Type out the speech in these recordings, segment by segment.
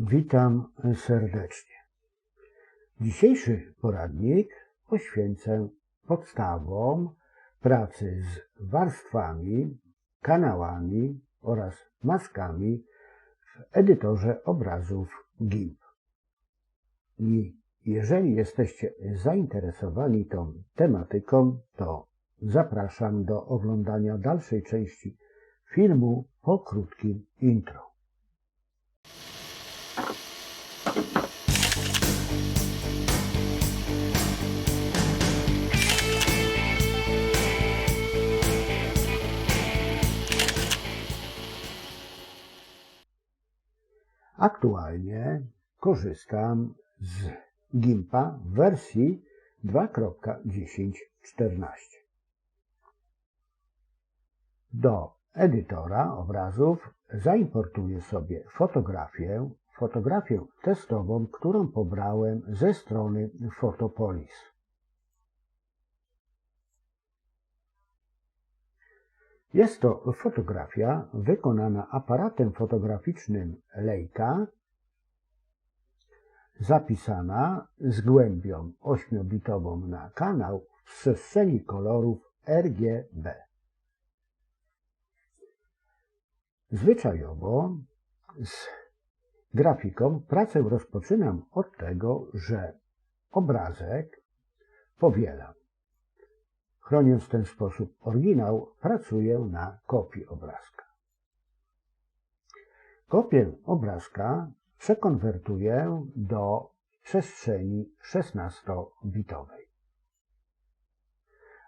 Witam serdecznie. Dzisiejszy poradnik poświęcę podstawom pracy z warstwami, kanałami oraz maskami w edytorze obrazów GIMP. I jeżeli jesteście zainteresowani tą tematyką, to zapraszam do oglądania dalszej części filmu po krótkim intro. Aktualnie korzystam z GIMPa w wersji 2.10.14. Do edytora obrazów zaimportuję sobie fotografię testową, którą pobrałem ze strony Photopolis. Jest to fotografia wykonana aparatem fotograficznym Leica, zapisana z głębią 8-bitową na kanał w przestrzeni kolorów RGB. Zwyczajowo z grafiką pracę rozpoczynam od tego, że obrazek powielam. Chroniąc w ten sposób oryginał, pracuję na kopii obrazka. Kopię obrazka przekonwertuję do przestrzeni 16-bitowej.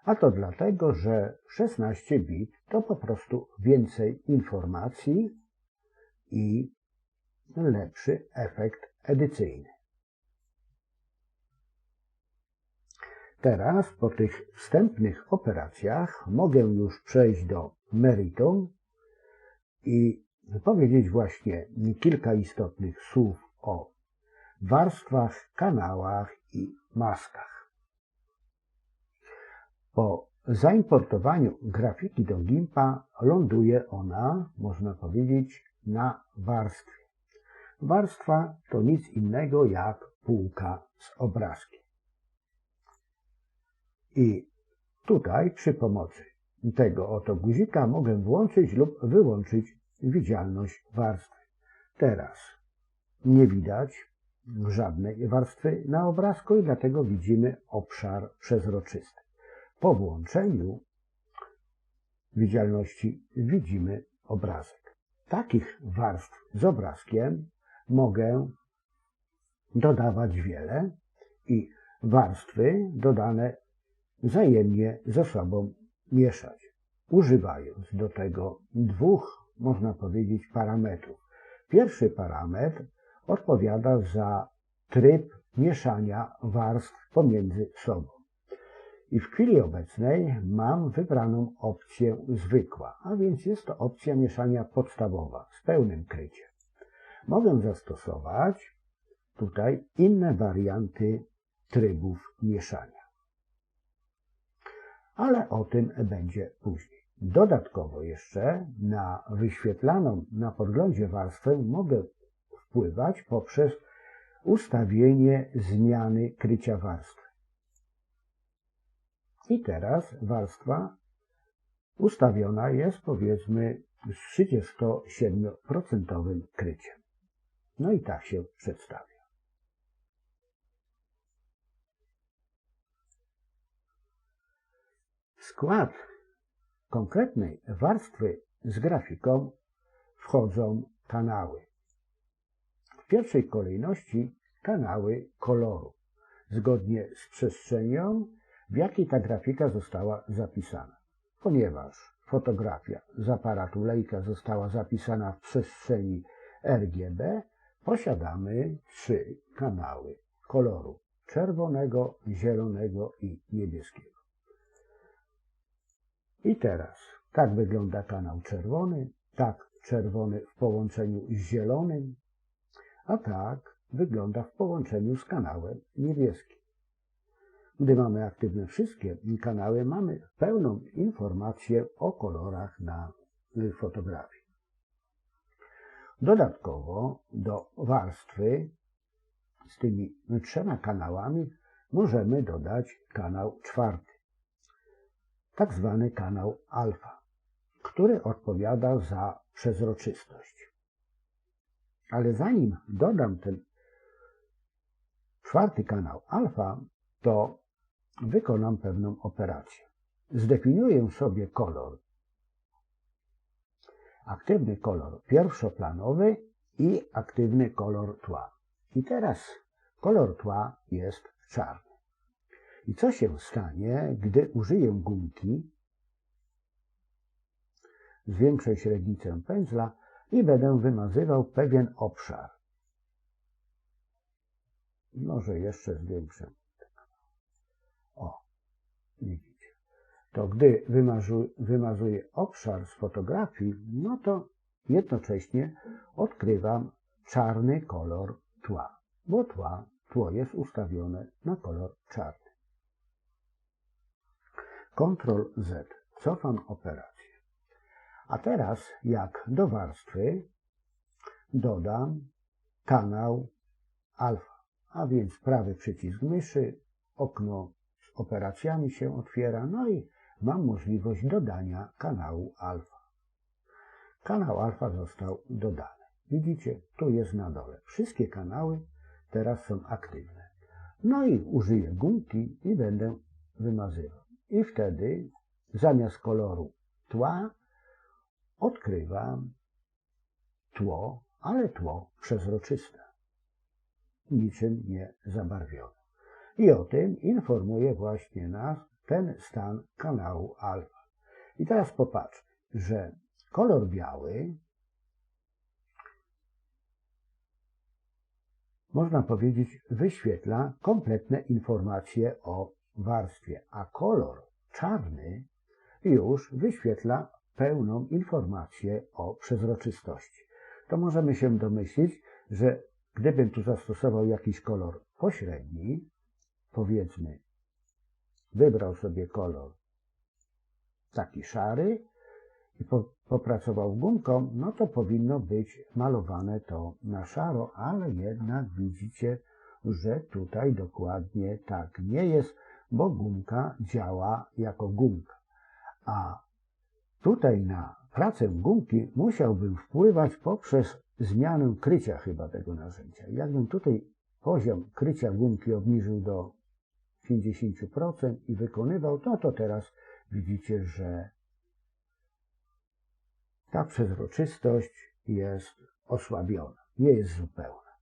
A to dlatego, że 16 bit to po prostu więcej informacji i lepszy efekt edycyjny. Teraz po tych wstępnych operacjach mogę już przejść do meritum i powiedzieć właśnie kilka istotnych słów o warstwach, kanałach i maskach. Po zaimportowaniu grafiki do GIMPa ląduje ona, można powiedzieć, na warstwie. Warstwa to nic innego jak półka z obrazkiem. I tutaj przy pomocy tego oto guzika mogę włączyć lub wyłączyć widzialność warstwy. Teraz nie widać żadnej warstwy na obrazku i dlatego widzimy obszar przezroczysty. Po włączeniu widzialności widzimy obrazek. Takich warstw z obrazkiem mogę dodawać wiele i warstwy dodane wzajemnie ze sobą mieszać, używając do tego dwóch, można powiedzieć, parametrów. Pierwszy parametr odpowiada za tryb mieszania warstw pomiędzy sobą. I w chwili obecnej mam wybraną opcję zwykła, a więc jest to opcja mieszania podstawowa z pełnym kryciem. Mogę zastosować tutaj inne warianty trybów mieszania. Ale o tym będzie później. Dodatkowo jeszcze na wyświetlaną na podglądzie warstwę mogę wpływać poprzez ustawienie zmiany krycia warstwy. I teraz warstwa ustawiona jest, powiedzmy, z 37% kryciem. No i tak się przedstawia. W skład konkretnej warstwy z grafiką wchodzą kanały. W pierwszej kolejności kanały koloru, zgodnie z przestrzenią, w jakiej ta grafika została zapisana. Ponieważ fotografia z aparatu Leica została zapisana w przestrzeni RGB, posiadamy 3 kanały koloru: czerwonego, zielonego i niebieskiego. I teraz tak wygląda kanał czerwony, tak czerwony w połączeniu z zielonym, a tak wygląda w połączeniu z kanałem niebieskim. Gdy mamy aktywne wszystkie kanały, mamy pełną informację o kolorach na fotografii. Dodatkowo do warstwy z tymi 3 kanałami możemy dodać kanał 4, tak zwany kanał alfa, który odpowiada za przezroczystość. Ale zanim dodam ten 4 kanał alfa, to wykonam pewną operację. Zdefiniuję sobie kolor. Aktywny kolor pierwszoplanowy i aktywny kolor tła. I teraz kolor tła jest czarny. I co się stanie, gdy użyję gumki, zwiększę średnicę pędzla i będę wymazywał pewien obszar. Może jeszcze zwiększę. O, widzicie. To gdy wymazuję obszar z fotografii, no to jednocześnie odkrywam czarny kolor tła, bo tło jest ustawione na kolor czarny. Ctrl Z. Cofam operację. A teraz jak do warstwy dodam kanał alfa, a więc prawy przycisk myszy, okno z operacjami się otwiera, no i mam możliwość dodania kanału alfa. Kanał alfa został dodany. Widzicie, tu jest na dole. Wszystkie kanały teraz są aktywne. No i użyję gumki i będę wymazywał. I wtedy zamiast koloru tła odkrywam tło, ale tło przezroczyste, niczym nie zabarwione. I o tym informuje właśnie nas ten stan kanału alfa. I teraz popatrzmy, że kolor biały, można powiedzieć, wyświetla kompletne informacje o warstwie, a kolor czarny już wyświetla pełną informację o przezroczystości. To możemy się domyślić, że gdybym tu zastosował jakiś kolor pośredni, powiedzmy, wybrał sobie kolor taki szary i popracował gumką, no to powinno być malowane to na szaro, ale jednak widzicie, że tutaj dokładnie tak nie jest, bo gumka działa jako gumka. A tutaj na pracę gumki musiałbym wpływać poprzez zmianę krycia chyba tego narzędzia. Jakbym tutaj poziom krycia gumki obniżył do 50% i wykonywał, to teraz widzicie, że ta przezroczystość jest osłabiona, nie jest zupełna.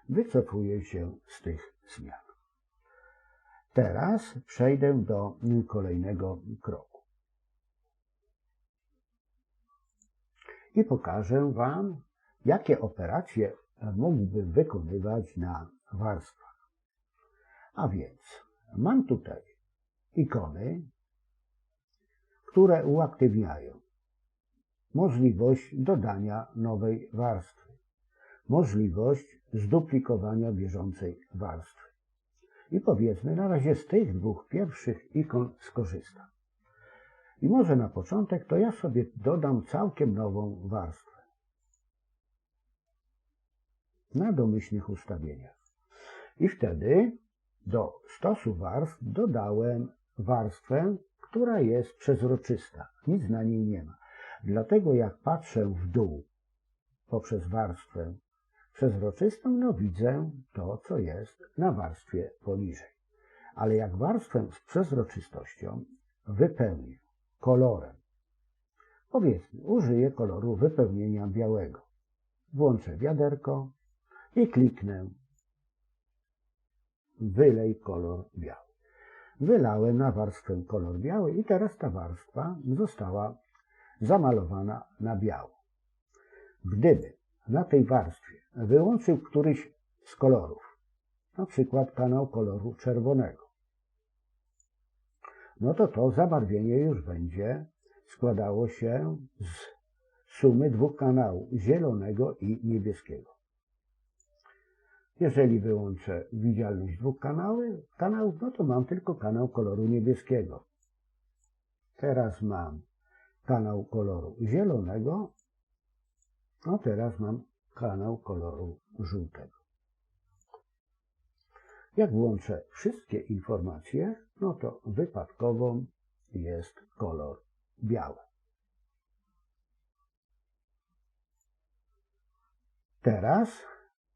Wycofuję się z tych zmian. Teraz przejdę do kolejnego kroku. I pokażę Wam, jakie operacje mógłbym wykonywać na warstwach. A więc mam tutaj ikony, które uaktywniają możliwość dodania nowej warstwy, możliwość zduplikowania bieżącej warstwy. I powiedzmy, na razie z tych 2 pierwszych ikon skorzystam. I może na początek to ja sobie dodam całkiem nową warstwę na domyślnych ustawieniach. I wtedy do stosu warstw dodałem warstwę, która jest przezroczysta. Nic na niej nie ma. Dlatego jak patrzę w dół poprzez warstwę przezroczystą, no widzę to, co jest na warstwie poniżej. Ale jak warstwę z przezroczystością wypełnię kolorem, powiedzmy, użyję koloru wypełnienia białego. Włączę wiaderko i kliknę wylej kolor biały. Wylałem na warstwę kolor biały i teraz ta warstwa została zamalowana na biało. Gdyby na tej warstwie wyłączył któryś z kolorów, na przykład kanał koloru czerwonego, no to zabarwienie już będzie składało się z sumy 2 kanałów, zielonego i niebieskiego. Jeżeli wyłączę widzialność 2 kanałów, no to mam tylko kanał koloru niebieskiego. Teraz mam kanał koloru zielonego, a teraz mam kanał koloru żółtego. Jak włączę wszystkie informacje, no to wypadkową jest kolor biały. Teraz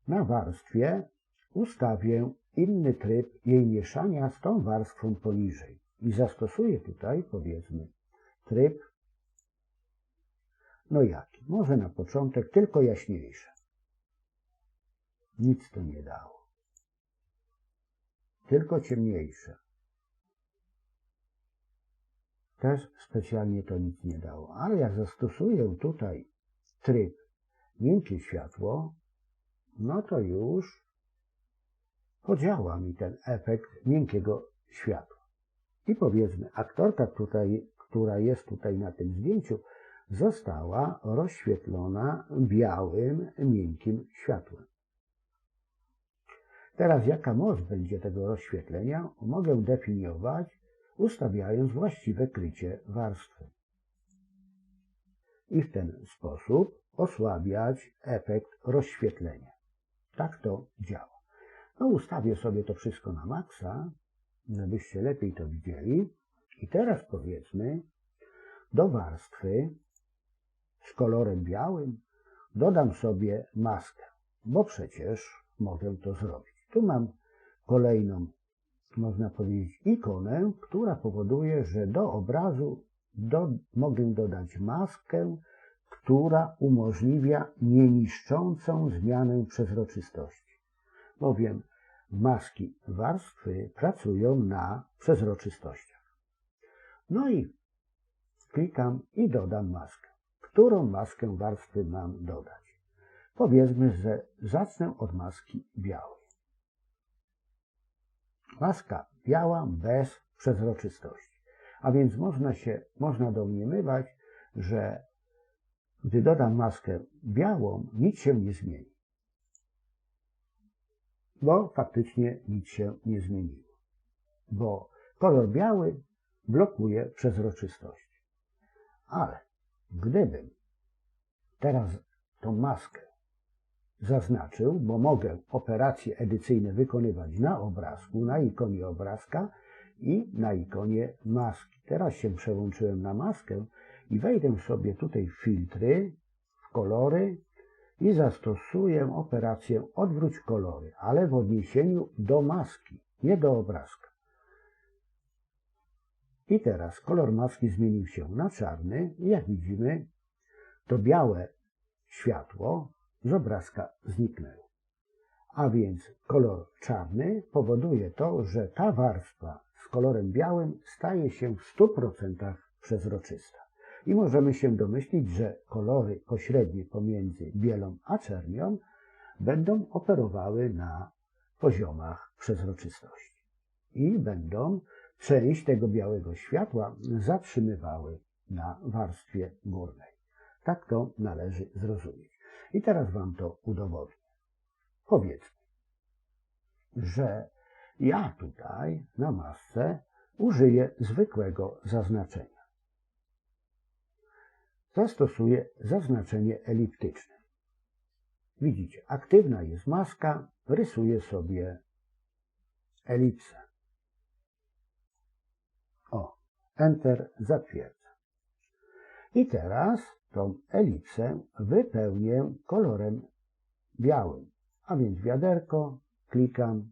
na warstwie ustawię inny tryb jej mieszania z tą warstwą poniżej i zastosuję tutaj, powiedzmy, tryb, no jaki? Może na początek tylko jaśniejsze. Nic to nie dało. Tylko ciemniejsze. Też specjalnie to nic nie dało. Ale jak zastosuję tutaj tryb miękkie światło, no to już podziała mi ten efekt miękkiego światła. I powiedzmy, aktorka która jest tutaj na tym zdjęciu, została rozświetlona białym, miękkim światłem. Teraz jaka moc będzie tego rozświetlenia, mogę definiować, ustawiając właściwe krycie warstwy. I w ten sposób osłabiać efekt rozświetlenia. Tak to działa. No ustawię sobie to wszystko na maksa, żebyście lepiej to widzieli. I teraz powiedzmy, do warstwy z kolorem białym dodam sobie maskę, bo przecież mogę to zrobić. Tu mam kolejną, można powiedzieć, ikonę, która powoduje, że do obrazu mogę dodać maskę, która umożliwia nieniszczącą zmianę przezroczystości. Bowiem maski warstwy pracują na przezroczystościach. No i klikam i dodam maskę. Którą maskę warstwy mam dodać? Powiedzmy, że zacznę od maski białej. Maska biała bez przezroczystości. A więc można domniemywać, że gdy dodam maskę białą, nic się nie zmieni. Bo faktycznie nic się nie zmieniło. Bo kolor biały blokuje przezroczystość. Ale gdybym teraz tą maskę zaznaczył, bo mogę operacje edycyjne wykonywać na obrazku, na ikonie obrazka i na ikonie maski. Teraz się przełączyłem na maskę i wejdę sobie tutaj w filtry, w kolory i zastosuję operację odwróć kolory, ale w odniesieniu do maski, nie do obrazka. I teraz kolor maski zmienił się na czarny i jak widzimy, to białe światło z obrazka zniknęło. A więc kolor czarny powoduje to, że ta warstwa z kolorem białym staje się w 100% przezroczysta. I możemy się domyślić, że kolory pośrednie pomiędzy bielą a czernią będą operowały na poziomach przezroczystości. I będą część tego białego światła zatrzymywały na warstwie górnej. Tak to należy zrozumieć. I teraz Wam to udowodnię. Powiedzmy, że ja tutaj na masce użyję zwykłego zaznaczenia. Zastosuję zaznaczenie eliptyczne. Widzicie, aktywna jest maska, rysuję sobie elipsę. O, Enter, zatwierdzam. I teraz tą elipsę wypełnię kolorem białym, a więc wiaderko, klikam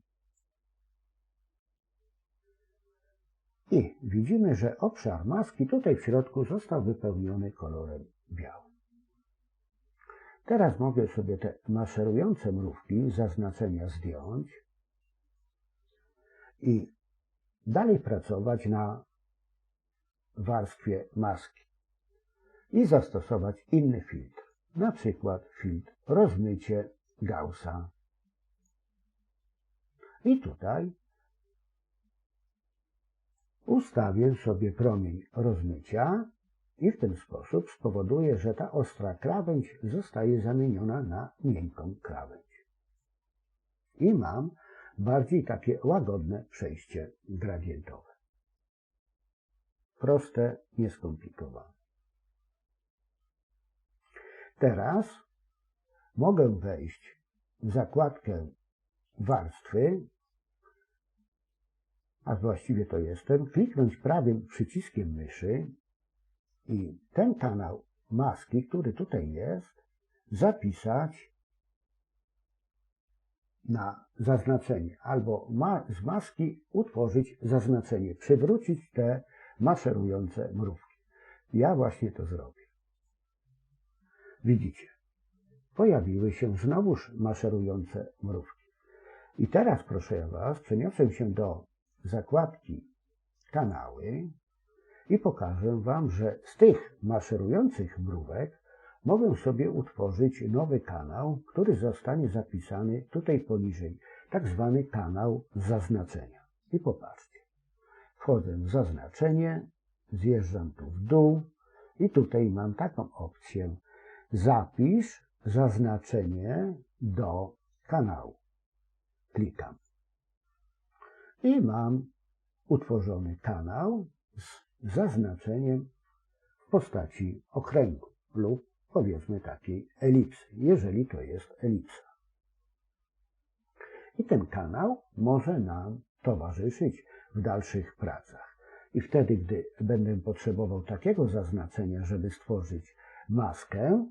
i widzimy, że obszar maski tutaj w środku został wypełniony kolorem białym. Teraz mogę sobie te maszerujące mrówki zaznaczenia zdjąć i dalej pracować na warstwie maski i zastosować inny filtr, na przykład filtr rozmycie Gaussa. I tutaj ustawię sobie promień rozmycia i w ten sposób spowoduję, że ta ostra krawędź zostaje zamieniona na miękką krawędź. I mam bardziej takie łagodne przejście gradientowe. proste, nieskomplikowane. Teraz mogę wejść w zakładkę warstwy, a właściwie to jestem, kliknąć prawym przyciskiem myszy i ten kanał maski, który tutaj jest, zapisać na zaznaczenie, albo z maski utworzyć zaznaczenie, przywrócić te maszerujące mrówki. Ja właśnie to zrobię. Widzicie, pojawiły się znowuż maszerujące mrówki. I teraz, proszę Was, przeniosę się do zakładki kanały i pokażę Wam, że z tych maszerujących mrówek mogę sobie utworzyć nowy kanał, który zostanie zapisany tutaj poniżej, tak zwany kanał zaznaczenia. I popatrzcie, wchodzę w zaznaczenie, zjeżdżam tu w dół i tutaj mam taką opcję: zapisz zaznaczenie do kanału. Klikam. I mam utworzony kanał z zaznaczeniem w postaci okręgu lub powiedzmy takiej elipsy, jeżeli to jest elipsa. I ten kanał może nam towarzyszyć w dalszych pracach. I wtedy, gdy będę potrzebował takiego zaznaczenia, żeby stworzyć maskę,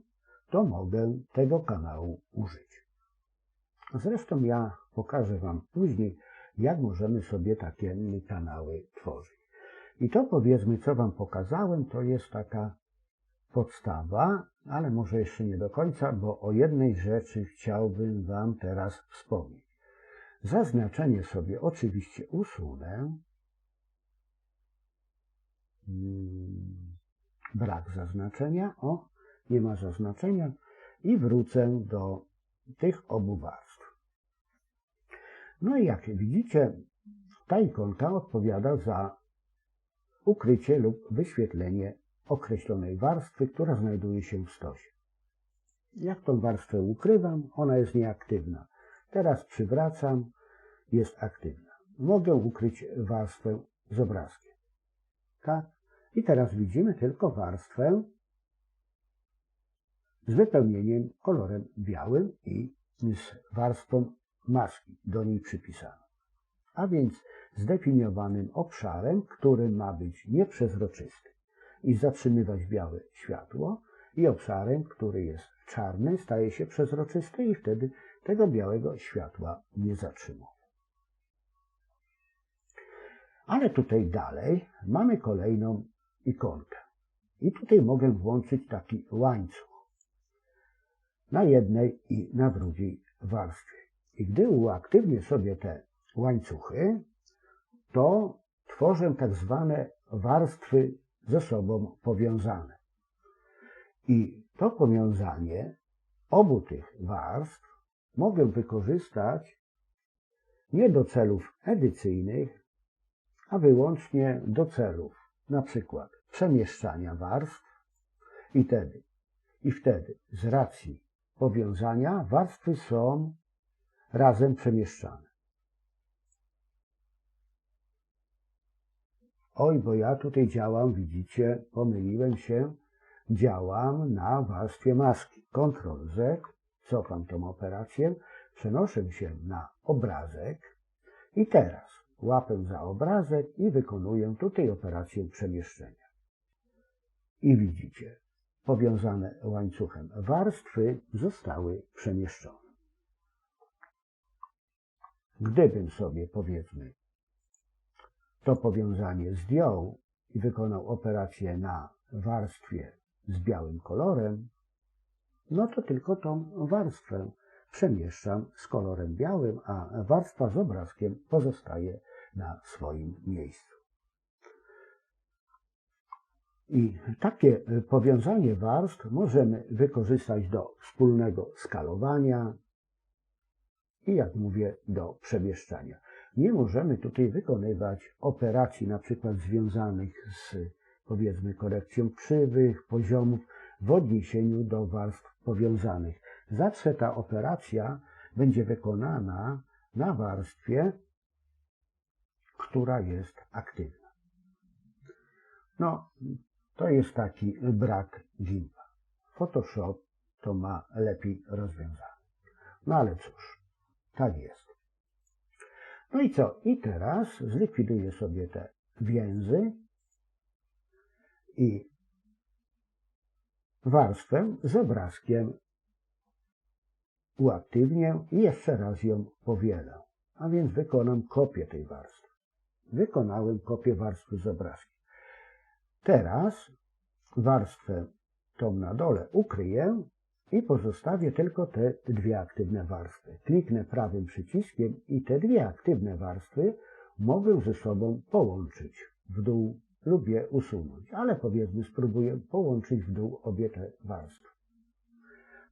to mogę tego kanału użyć. Zresztą ja pokażę Wam później, jak możemy sobie takie kanały tworzyć. I to, powiedzmy, co Wam pokazałem, to jest taka podstawa, ale może jeszcze nie do końca, bo o jednej rzeczy chciałbym Wam teraz wspomnieć. Zaznaczenie sobie oczywiście usunę. Brak zaznaczenia. O, nie ma zaznaczenia. I wrócę do tych obu warstw. No i jak widzicie, ta ikonka odpowiada za ukrycie lub wyświetlenie określonej warstwy, która znajduje się w stosie. Jak tą warstwę ukrywam, ona jest nieaktywna. Teraz przywracam, jest aktywna. Mogę ukryć warstwę z obrazkiem. Tak? I teraz widzimy tylko warstwę z wypełnieniem kolorem białym i z warstwą maski do niej przypisaną. A więc zdefiniowanym obszarem, który ma być nieprzezroczysty i zatrzymywać białe światło, i obszarem, który jest czarny, staje się przezroczysty i wtedy tego białego światła nie zatrzymuje. Ale tutaj dalej mamy kolejną ikonkę. I tutaj mogę włączyć taki łańcuch na jednej i na drugiej warstwie. I gdy uaktywnię sobie te łańcuchy, to tworzę tak zwane warstwy ze sobą powiązane. I to powiązanie obu tych warstw mogę wykorzystać nie do celów edycyjnych, a wyłącznie do celów na przykład przemieszczania warstw i wtedy z racji powiązania warstwy są razem przemieszczane. Oj, bo ja tutaj działam, widzicie, pomyliłem się, działam na warstwie maski. Ctrl Z, cofam tą operację, przenoszę się na obrazek i teraz łapę za obrazek i wykonuję tutaj operację przemieszczenia. I widzicie, powiązane łańcuchem warstwy zostały przemieszczone. Gdybym sobie, powiedzmy, to powiązanie zdjął i wykonał operację na warstwie z białym kolorem, no to tylko tą warstwę przemieszczam z kolorem białym, a warstwa z obrazkiem pozostaje na swoim miejscu. I takie powiązanie warstw możemy wykorzystać do wspólnego skalowania i, jak mówię, do przemieszczania. Nie możemy tutaj wykonywać operacji na przykład związanych z, powiedzmy, korekcją krzywych, poziomów w odniesieniu do warstw powiązanych. Zawsze ta operacja będzie wykonana na warstwie, która jest aktywna. No, to jest taki brak GIMPa. Photoshop to ma lepiej rozwiązane. No ale cóż, tak jest. No i co? I teraz zlikwiduję sobie te więzy i warstwę z obrazkiem uaktywnię i jeszcze raz ją powielę. A więc wykonam kopię tej warstwy. Wykonałem kopię warstwy z obrazkiem. Teraz warstwę tą na dole ukryję i pozostawię tylko te dwie aktywne warstwy. Kliknę prawym przyciskiem i te dwie aktywne warstwy mogę ze sobą połączyć w dół lub je usunąć, ale powiedzmy spróbuję połączyć w dół obie te warstwy.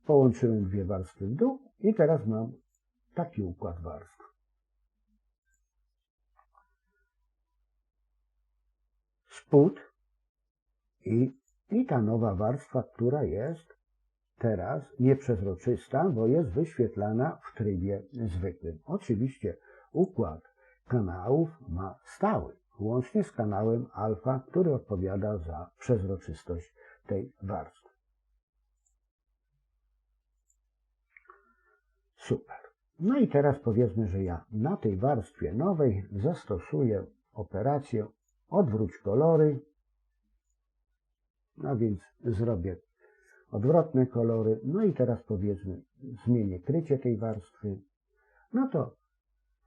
Połączyłem dwie warstwy w dół i teraz mam taki układ warstw. Spód i ta nowa warstwa, która jest teraz nieprzezroczysta, bo jest wyświetlana w trybie zwykłym. Oczywiście układ kanałów ma stały, łącznie z kanałem alfa, który odpowiada za przezroczystość tej warstwy. Super. No i teraz powiedzmy, że ja na tej warstwie nowej zastosuję operację odwróć kolory, a więc zrobię odwrotne kolory. No i teraz powiedzmy zmienię krycie tej warstwy. No to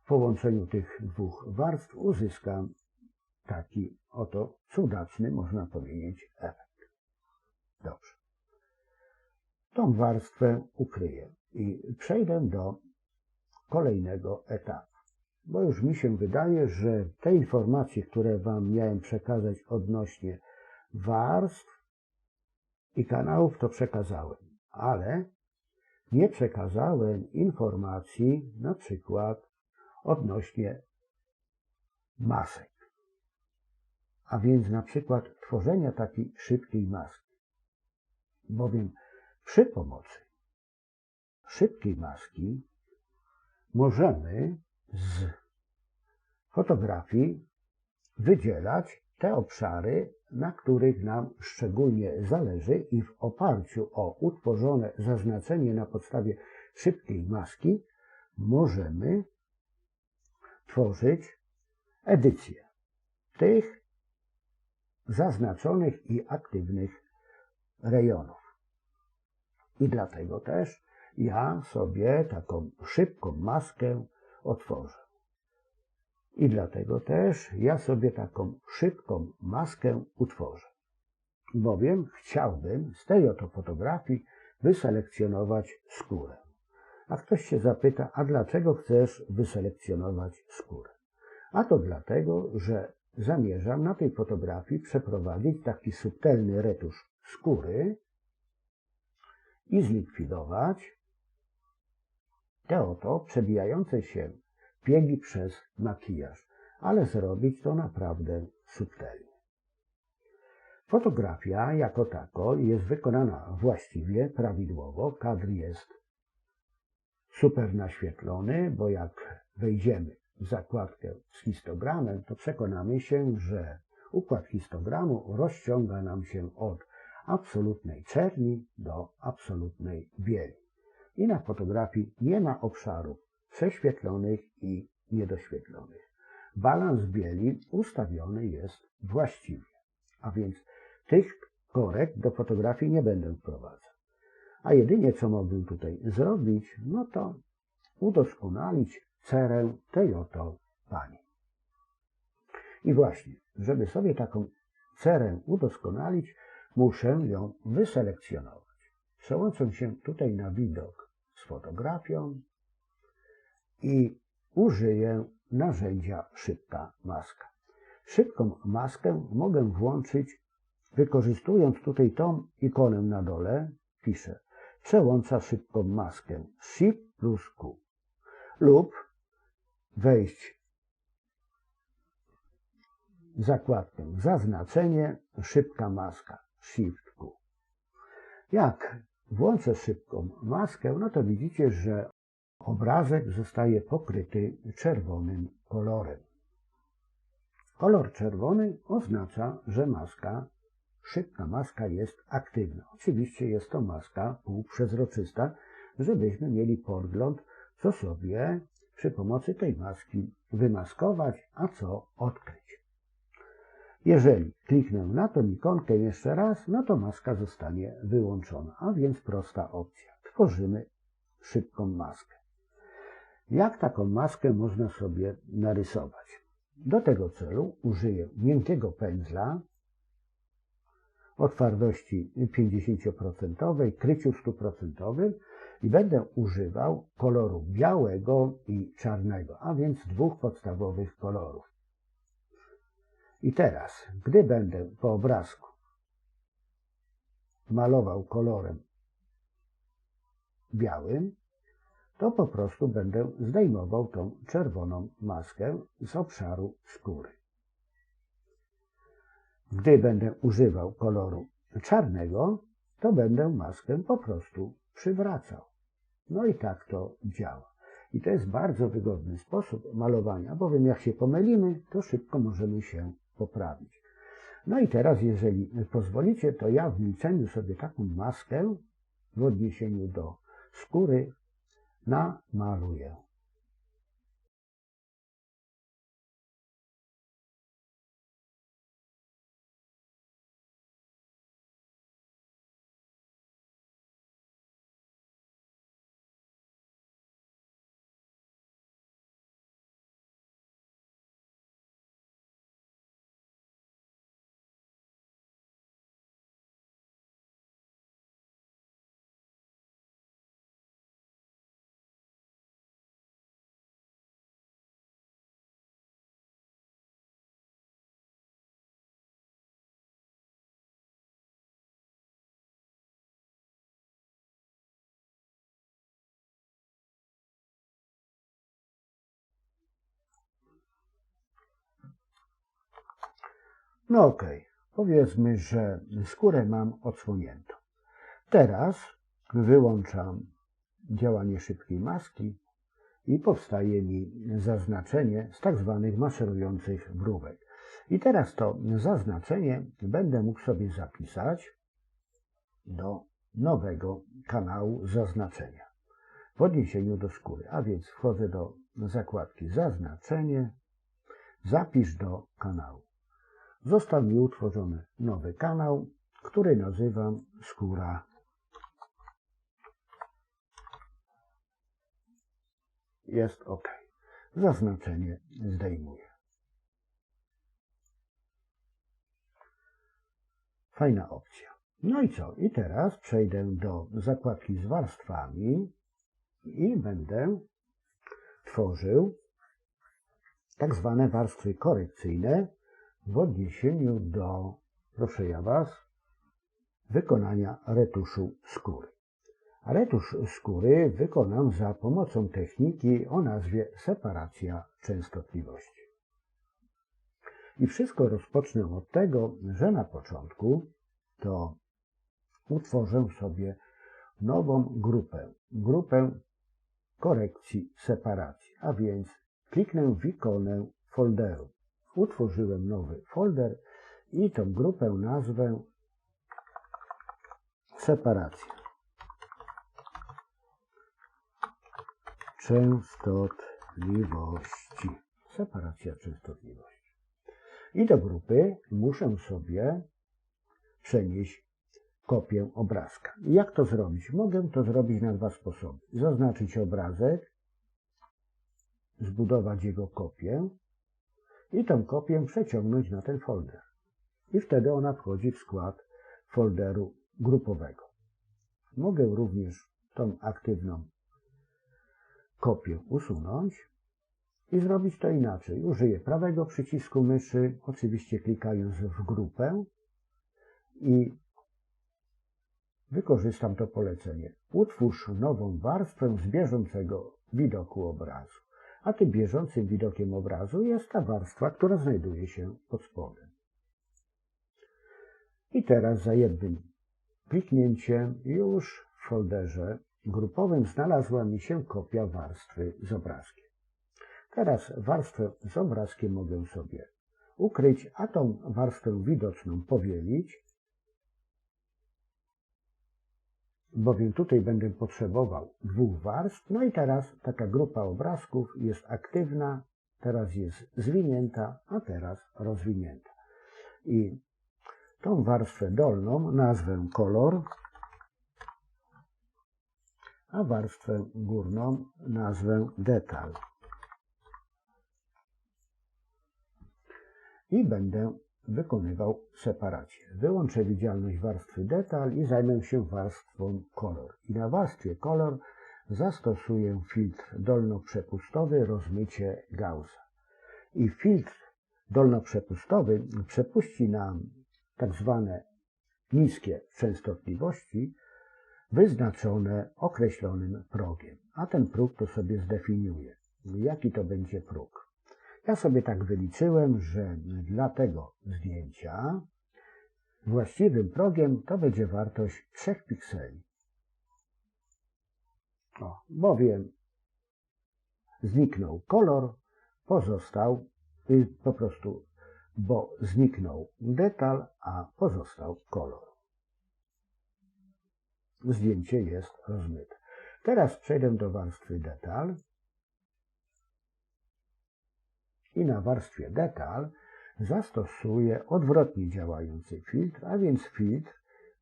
w połączeniu tych dwóch warstw uzyskam taki oto cudaczny, można powiedzieć, efekt. Dobrze. Tą warstwę ukryję i przejdę do kolejnego etapu. Bo już mi się wydaje, że te informacje, które Wam miałem przekazać odnośnie warstw i kanałów, to przekazałem. Ale nie przekazałem informacji na przykład odnośnie masek. A więc na przykład tworzenia takiej szybkiej maski. Bowiem przy pomocy szybkiej maski możemy z fotografii wydzielać te obszary, na których nam szczególnie zależy i w oparciu o utworzone zaznaczenie na podstawie szybkiej maski możemy tworzyć edycję tych zaznaczonych i aktywnych rejonów. I dlatego też ja sobie taką szybką maskę otworzę. I dlatego też ja sobie taką szybką maskę utworzę. Bowiem chciałbym z tej oto fotografii wyselekcjonować skórę. A ktoś się zapyta, a dlaczego chcesz wyselekcjonować skórę? A to dlatego, że zamierzam na tej fotografii przeprowadzić taki subtelny retusz skóry i zlikwidować te oto przebijające się piegi przez makijaż, ale zrobić to naprawdę subtelnie. Fotografia jako tako jest wykonana właściwie, prawidłowo, kadr jest super naświetlony, bo jak wejdziemy w zakładkę z histogramem, to przekonamy się, że układ histogramu rozciąga nam się od absolutnej czerni do absolutnej bieli. I na fotografii nie ma obszarów prześwietlonych i niedoświetlonych. Balans bieli ustawiony jest właściwie, a więc tych korekt do fotografii nie będę wprowadzał. A jedynie co mogę tutaj zrobić, no to udoskonalić cerę tej oto pani. I właśnie, żeby sobie taką cerę udoskonalić, muszę ją wyselekcjonować. Przełączę się tutaj na widok z fotografią i użyję narzędzia szybka maska. Szybką maskę mogę włączyć, wykorzystując tutaj tą ikonę na dole, piszę przełącza szybką maskę Shift plus Q lub wejść w zakładkę zaznaczenie szybka maska Shift Q. Jak włączę szybką maskę, no to widzicie, że obrazek zostaje pokryty czerwonym kolorem. Kolor czerwony oznacza, że szybka maska jest aktywna. Oczywiście jest to maska półprzezroczysta, żebyśmy mieli podgląd, co sobie przy pomocy tej maski wymaskować, a co odkryć. Jeżeli kliknę na tą ikonkę jeszcze raz, no to maska zostanie wyłączona, a więc prosta opcja. Tworzymy szybką maskę. Jak taką maskę można sobie narysować? Do tego celu użyję miękkiego pędzla o twardości 50%, kryciu 100% i będę używał koloru białego i czarnego, a więc dwóch podstawowych kolorów. I teraz, gdy będę po obrazku malował kolorem białym, to po prostu będę zdejmował tą czerwoną maskę z obszaru skóry. Gdy będę używał koloru czarnego, to będę maskę po prostu przywracał. No i tak to działa. I to jest bardzo wygodny sposób malowania, bowiem jak się pomylimy, to szybko możemy się poprawić. No i teraz, jeżeli pozwolicie, to ja w milczeniu sobie taką maskę w odniesieniu do skóry namaluję. No okej, powiedzmy, że skórę mam odsłoniętą. Teraz wyłączam działanie szybkiej maski i powstaje mi zaznaczenie z tak zwanych maszerujących mrówek. I teraz to zaznaczenie będę mógł sobie zapisać do nowego kanału zaznaczenia w odniesieniu do skóry. A więc wchodzę do zakładki zaznaczenie, zapisz do kanału. Został mi utworzony nowy kanał, który nazywam skóra. Jest OK. Zaznaczenie zdejmuję. Fajna opcja. No i co? I teraz przejdę do zakładki z warstwami i będę tworzył tak zwane warstwy korekcyjne w odniesieniu do, proszę ja Was, wykonania retuszu skóry. A retusz skóry wykonam za pomocą techniki o nazwie separacja częstotliwości. I wszystko rozpocznę od tego, że na początku to utworzę sobie nową grupę korekcji separacji, a więc kliknę w ikonę folderu. Utworzyłem nowy folder i tą grupę nazwę separacja częstotliwości. Separacja częstotliwości. I do grupy muszę sobie przenieść kopię obrazka. Jak to zrobić? Mogę to zrobić na dwa sposoby. Zaznaczyć obrazek, zbudować jego kopię i tą kopię przeciągnąć na ten folder. I wtedy ona wchodzi w skład folderu grupowego. Mogę również tą aktywną kopię usunąć i zrobić to inaczej. Użyję prawego przycisku myszy, oczywiście klikając w grupę i wykorzystam to polecenie. Utwórz nową warstwę z bieżącego widoku obrazu. A tym bieżącym widokiem obrazu jest ta warstwa, która znajduje się pod spodem. I teraz za jednym kliknięciem już w folderze grupowym znalazła mi się kopia warstwy z obrazkiem. Teraz warstwę z obrazkiem mogę sobie ukryć, a tą warstwę widoczną powielić, bowiem tutaj będę potrzebował 2 warstw. No i teraz taka grupa obrazków jest aktywna, teraz jest zwinięta, a teraz rozwinięta. I tą warstwę dolną nazwę kolor, a warstwę górną nazwę detal. I będę wykonywał separację. Wyłączę widzialność warstwy detal i zajmę się warstwą kolor. I na warstwie kolor zastosuję filtr dolnoprzepustowy rozmycie Gaussa. I filtr dolnoprzepustowy przepuści nam tak zwane niskie częstotliwości wyznaczone określonym progiem. A ten próg to sobie zdefiniuję. Jaki to będzie próg? Ja sobie tak wyliczyłem, że dla tego zdjęcia właściwym progiem to będzie wartość 3 pikseli. Bowiem zniknął kolor, pozostał po prostu, bo zniknął detal, a pozostał kolor. Zdjęcie jest rozmyte. Teraz przejdę do warstwy detal. I na warstwie detal zastosuję odwrotnie działający filtr, a więc filtr,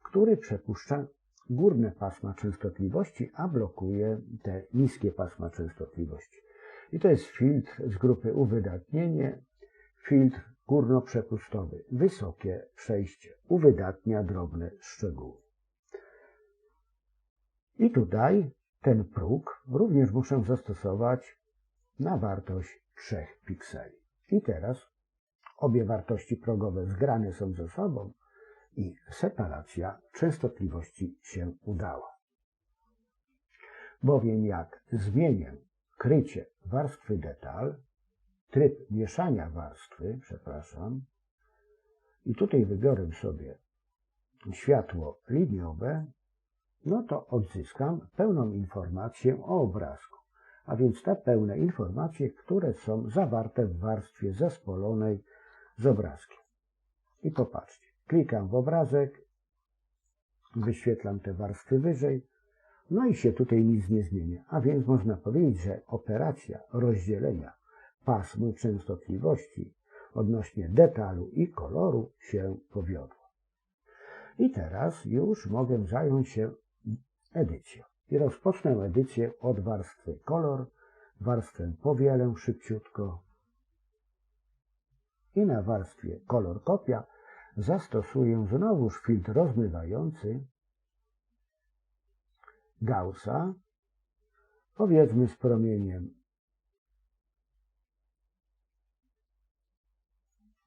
który przepuszcza górne pasma częstotliwości, a blokuje te niskie pasma częstotliwości. I to jest filtr z grupy uwydatnienie, filtr górnoprzepustowy, wysokie przejście, uwydatnia drobne szczegóły. I tutaj ten próg również muszę zastosować na wartość 3 pikseli. I teraz obie wartości progowe zgrane są ze sobą i separacja częstotliwości się udała. Bowiem jak zmienię krycie warstwy detal, tryb mieszania warstwy, i tutaj wybiorę sobie światło liniowe, no to odzyskam pełną informację o obrazku. A więc te pełne informacje, które są zawarte w warstwie zespolonej z obrazkiem. I popatrzcie, klikam w obrazek, wyświetlam te warstwy wyżej, no i się tutaj nic nie zmienia. A więc można powiedzieć, że operacja rozdzielenia pasm częstotliwości odnośnie detalu i koloru się powiodła. I teraz już mogę zająć się edycją. I rozpocznę edycję od warstwy kolor, warstwę powielę szybciutko i na warstwie kolor kopia zastosuję znowuż filtr rozmywający Gaussa, powiedzmy z promieniem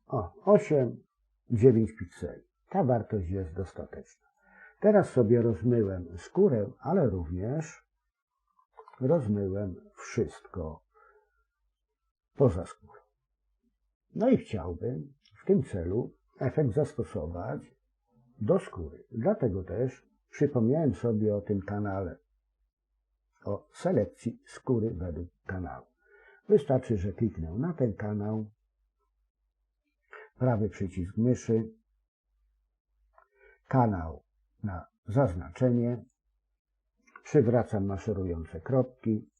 8-9 pikseli. Ta wartość jest dostateczna. Teraz sobie rozmyłem skórę, ale również rozmyłem wszystko poza skórą. No i chciałbym w tym celu efekt zastosować do skóry. Dlatego też przypomniałem sobie o tym kanale, o selekcji skóry według kanału. Wystarczy, że kliknę na ten kanał, prawy przycisk myszy, kanał na zaznaczenie, przywracam maszerujące kropki,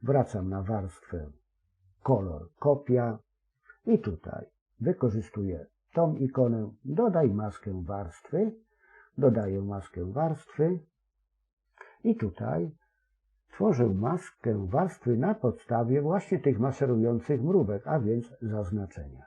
wracam na warstwę kolor kopia i tutaj wykorzystuję tą ikonę dodaj maskę warstwy, dodaję maskę warstwy i tutaj tworzę maskę warstwy na podstawie właśnie tych maszerujących mrówek, a więc zaznaczenia.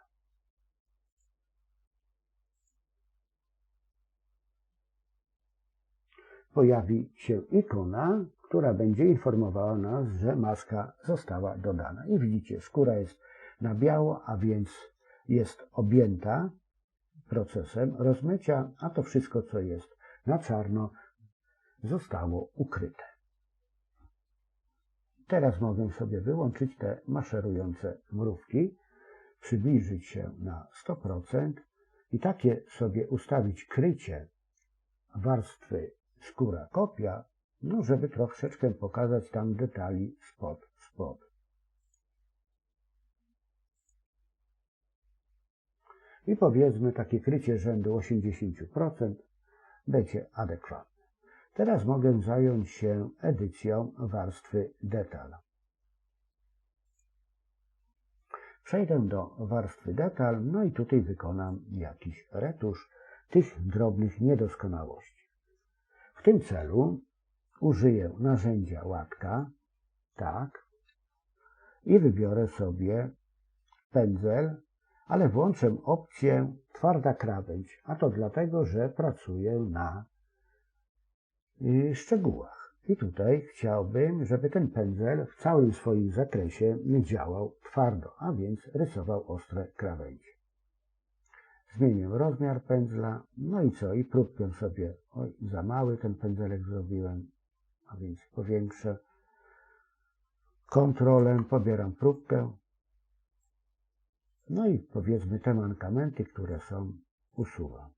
Pojawi się ikona, która będzie informowała nas, że maska została dodana. I widzicie, skóra jest na biało, a więc jest objęta procesem rozmycia, a to wszystko, co jest na czarno, zostało ukryte. Teraz mogę sobie wyłączyć te maszerujące mrówki, przybliżyć się na 100% i takie sobie ustawić krycie warstwy skóra kopia, no żeby troszeczkę pokazać tam detali spod. I powiedzmy takie krycie rzędu 80% będzie adekwatne. Teraz mogę zająć się edycją warstwy Detal. Przejdę do warstwy Detal, no i tutaj wykonam jakiś retusz tych drobnych niedoskonałości. W tym celu użyję narzędzia łatka, tak, i wybiorę sobie pędzel, ale włączę opcję twarda krawędź, a to dlatego, że pracuję na szczegółach. I tutaj chciałbym, żeby ten pędzel w całym swoim zakresie działał twardo, a więc rysował ostre krawędzie. Zmienię rozmiar pędzla, no i co? I próbkę sobie, oj, za mały ten pędzelek zrobiłem, a więc powiększę. Kontrolę, pobieram próbkę. No i powiedzmy te mankamenty, które są, usuwam.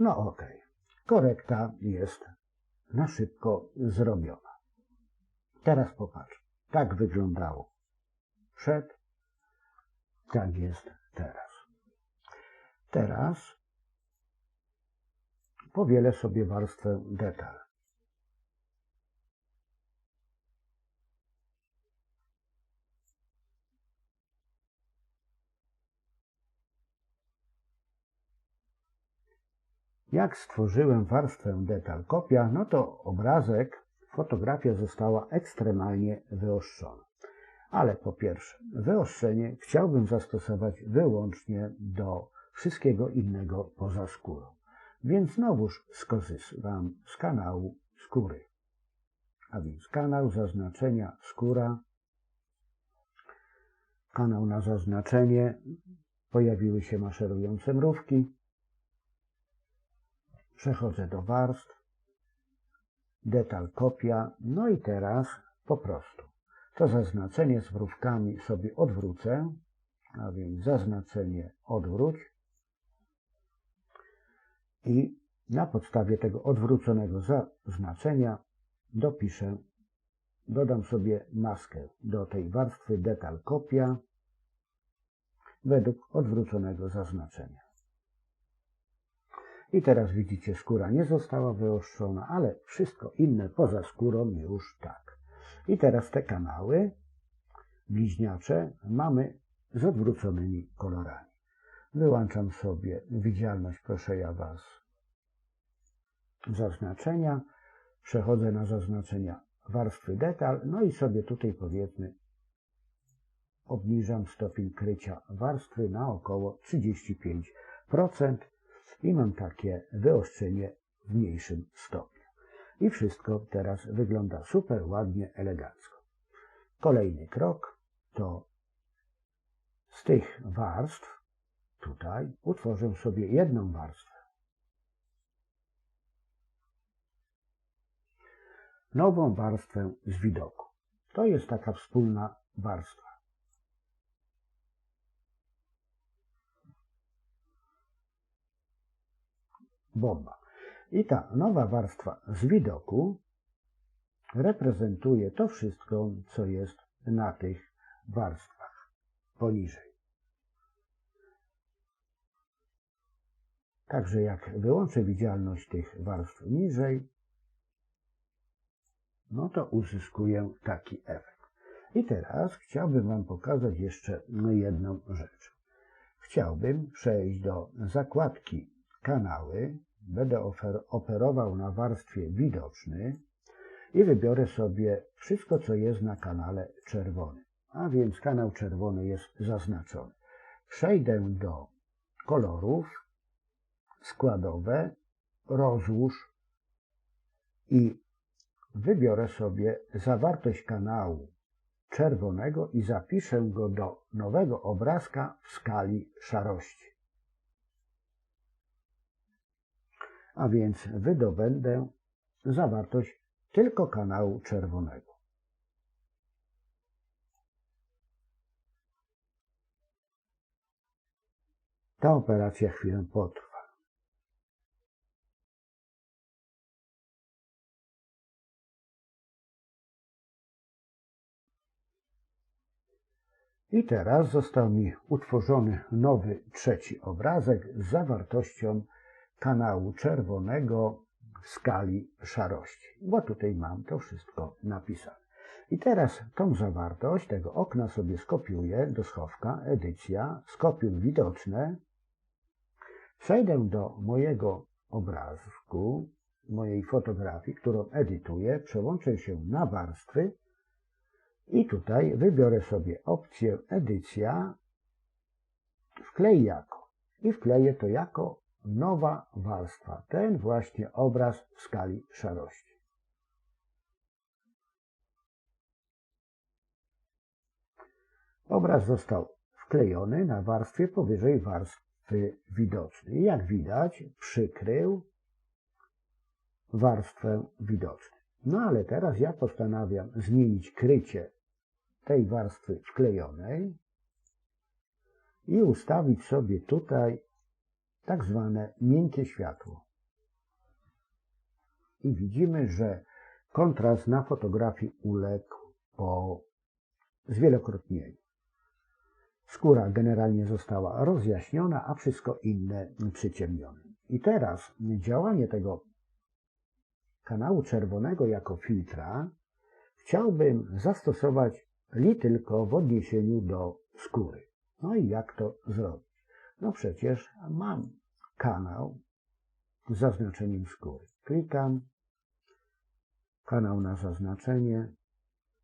No ok, korekta jest na szybko zrobiona. Teraz popatrz, tak wyglądało przed, tak jest teraz. Teraz powielę sobie warstwę Detal. Jak stworzyłem warstwę Detal kopia, no to obrazek, fotografia została ekstremalnie wyostrzona. Ale po pierwsze, wyostrzenie chciałbym zastosować wyłącznie do wszystkiego innego poza skórą. Więc znowuż skorzystam z kanału skóry. A więc kanał zaznaczenia skóra, kanał na zaznaczenie, pojawiły się maszerujące mrówki. Przechodzę do warstw, Detal kopia, no i teraz po prostu to zaznaczenie z mrówkami sobie odwrócę, a więc zaznaczenie odwróć i na podstawie tego odwróconego zaznaczenia dodam sobie maskę do tej warstwy Detal kopia według odwróconego zaznaczenia. I teraz widzicie, skóra nie została wyostrzona, ale wszystko inne poza skórą już tak. I teraz te kanały bliźniacze mamy z odwróconymi kolorami. Wyłączam sobie widzialność, proszę ja Was, zaznaczenia. Przechodzę na zaznaczenia warstwy Detal, no i sobie tutaj powiedzmy obniżam stopień krycia warstwy na około 35%. I mam takie wyostrzenie w mniejszym stopniu. I wszystko teraz wygląda super ładnie, elegancko. Kolejny krok to z tych warstw tutaj utworzę sobie jedną warstwę. Nową warstwę z widoku. To jest taka wspólna warstwa. Bomba. I ta nowa warstwa z widoku reprezentuje to wszystko, co jest na tych warstwach poniżej. Także jak wyłączę widzialność tych warstw niżej, no to uzyskuję taki efekt. I teraz chciałbym Wam pokazać jeszcze jedną rzecz. Chciałbym przejść do zakładki kanały, będę operował na warstwie widoczny i wybiorę sobie wszystko, co jest na kanale czerwonym. A więc kanał czerwony jest zaznaczony. Przejdę do kolorów, składowe, rozłóż i wybiorę sobie zawartość kanału czerwonego i zapiszę go do nowego obrazka w skali szarości. A więc wydobędę zawartość tylko kanału czerwonego. Ta operacja chwilę potrwa. I teraz został mi utworzony nowy, trzeci obrazek z zawartością kanału czerwonego w skali szarości, bo tutaj mam to wszystko napisane. I teraz tą zawartość tego okna sobie skopiuję do schowka, edycja, skopiuj widoczne, przejdę do mojego obrazku, mojej fotografii, którą edytuję, przełączę się na warstwy i tutaj wybiorę sobie opcję edycja, wklej jako i wkleję to jako nowa warstwa, ten właśnie obraz w skali szarości. Obraz został wklejony na warstwie powyżej warstwy widocznej. Jak widać, przykrył warstwę widoczną. No ale teraz ja postanawiam zmienić krycie tej warstwy wklejonej i ustawić sobie tutaj tak zwane miękkie światło. I widzimy, że kontrast na fotografii uległ po zwielokrotnieniu. Skóra generalnie została rozjaśniona, a wszystko inne przyciemnione. I teraz działanie tego kanału czerwonego jako filtra chciałbym zastosować tylko w odniesieniu do skóry. No i jak to zrobić? No przecież mam kanał z zaznaczeniem skóry. Klikam, kanał na zaznaczenie,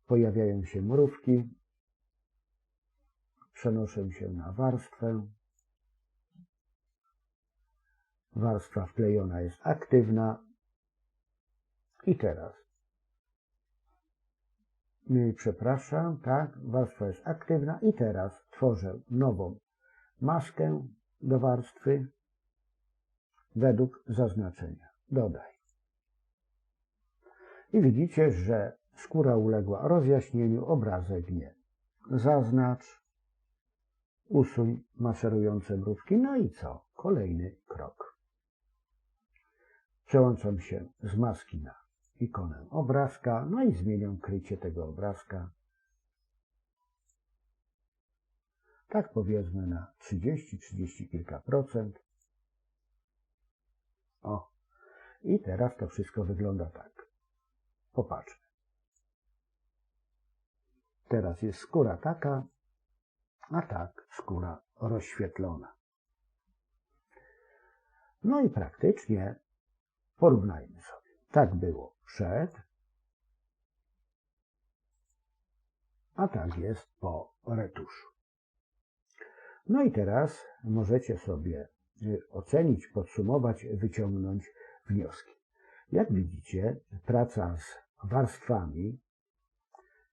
pojawiają się mrówki, przenoszę się na warstwę, warstwa wklejona jest aktywna i teraz, przepraszam, tak, warstwa jest aktywna i teraz tworzę nową maskę do warstwy według zaznaczenia. Dodaj. I widzicie, że skóra uległa rozjaśnieniu, obrazek nie. Zaznacz, usuń maserujące mrówki. No i co? Kolejny krok. Przełączam się z maski na ikonę obrazka, no i zmieniam krycie tego obrazka. Tak powiedzmy na 30 kilka procent. O, i teraz to wszystko wygląda tak. Popatrzmy. Teraz jest skóra taka, a tak skóra rozświetlona. No i praktycznie porównajmy sobie. Tak było przed, a tak jest po retuszu. No i teraz możecie sobie ocenić, podsumować, wyciągnąć wnioski. Jak widzicie, praca z warstwami,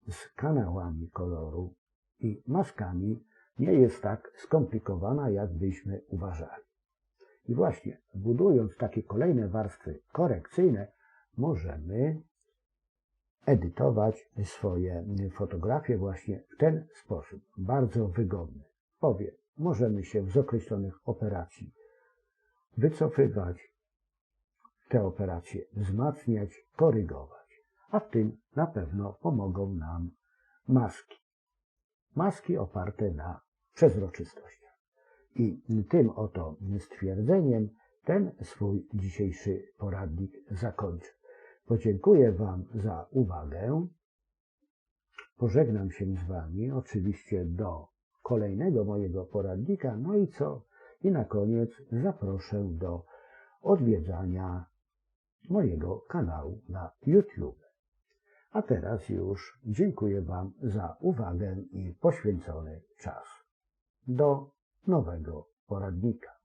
z kanałami koloru i maskami nie jest tak skomplikowana, jak byśmy uważali. I właśnie budując takie kolejne warstwy korekcyjne, możemy edytować swoje fotografie właśnie w ten sposób. Bardzo wygodny. Powiem, możemy się z określonych operacji wycofywać, te operacje wzmacniać, korygować. A w tym na pewno pomogą nam maski. Maski oparte na przezroczystościach. I tym oto stwierdzeniem ten swój dzisiejszy poradnik zakończę. Podziękuję Wam za uwagę. Pożegnam się z Wami oczywiście do kolejnego mojego poradnika. No i co? I na koniec zaproszę do odwiedzania mojego kanału na YouTube. A teraz już dziękuję Wam za uwagę i poświęcony czas. Do nowego poradnika.